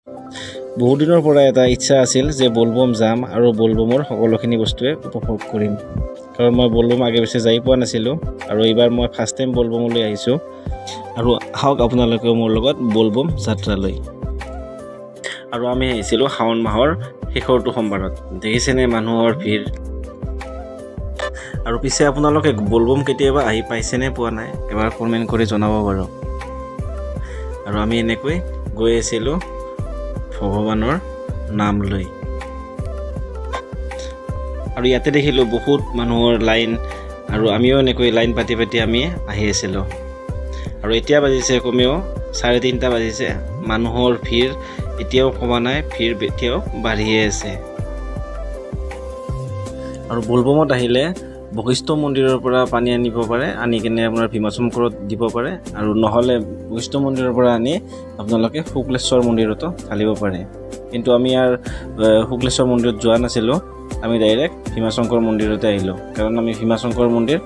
বহুত দিনৰ পৰা এটা ইচ্ছা আছিল যে বলবম যাম আৰু বলবমৰ সকলোখিনি বস্তুৱে উপভোগ কৰিম, কাৰণ মই বলবম আগে পিছে যাই পোৱা নাছিলোঁ আৰু এইবাৰ মই ফাৰ্ষ্ট টাইম বলবমলৈ আহিছোঁ। আৰু আহক আপোনালোকেও মোৰ লগত বলবম যাত্ৰালৈ। আৰু আমি আহিছিলোঁ শাওণ মাহৰ শেষৰটো সোমবাৰত। দেখিছেনে মানুহৰ ভিৰ। আৰু পিছে আপোনালোকে বলবম কেতিয়াবা আহি পাইছেনে পোৱা নাই, এবাৰ কমেণ্ট কৰি জনাব বাৰু। আৰু আমি এনেকৈ গৈ আছিলোঁ ভগৱানৰ নাম লৈ। আৰু ইয়াতে দেখিলোঁ বহুত মানুহৰ লাইন, আৰু আমিও এনেকৈ লাইন পাতি পাতি আমি আহি আছিলোঁ। আৰু এতিয়া বাজিছে কমেও 3:30 বাজিছে। মানুহৰ ভিৰ এতিয়াও কমা নাই, ভিৰ এতিয়াও বাঢ়িয়ে আছে। আৰু বলবমত আহিলে বশিষ্ঠ মন্দিৰৰ পৰা পানী আনিব পাৰে, আনি কিনে আপোনাৰ ভীমাশংকৰত দিব পাৰে, আৰু নহ'লে বশিষ্ঠ মন্দিৰৰ পৰা আনি আপোনালোকে শুক্লেশ্বৰ মন্দিৰতো ঢালিব পাৰে। কিন্তু আমি শুক্লেশ্বৰ মন্দিৰত যোৱা নাছিলোঁ, আমি ডাইৰেক্ট ভীমাশংকৰ মন্দিৰতে আহিলোঁ, কাৰণ আমি ভীমাশংকৰ মন্দিৰ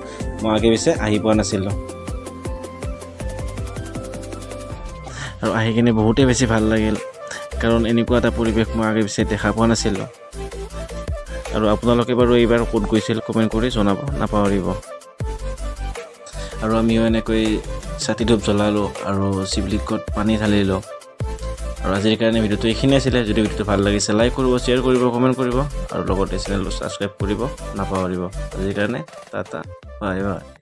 মই আগে পিছে আহি পোৱা নাছিলোঁ। আৰু আহি কিনে বহুতেই বেছি ভাল লাগিল, কাৰণ এনেকুৱা এটা পৰিৱেশ মই আগে পিছে দেখা পোৱা নাছিলোঁ। আৰু আপোনালোকে বাৰু এইবাৰ ক'ত গৈছিল কমেণ্ট কৰি জনাব নাপাহৰিব। আৰু আমিও এনেকৈ চাকি ধূপ জ্বলালোঁ আৰু শিৱলিংগত পানী ঢালিলোঁ। আৰু আজিৰ কাৰণে ভিডিঅ'টো এইখিনিয়ে আছিলে। যদি ভিডিঅ'টো ভাল লাগিছে লাইক কৰিব, শ্বেয়াৰ কৰিব, কমেণ্ট কৰিব, আৰু লগতে চেনেলটো ছাবস্ক্ৰাইব কৰিব নাপাহৰিব। আজিৰ কাৰণে টাটা, বাই বাই।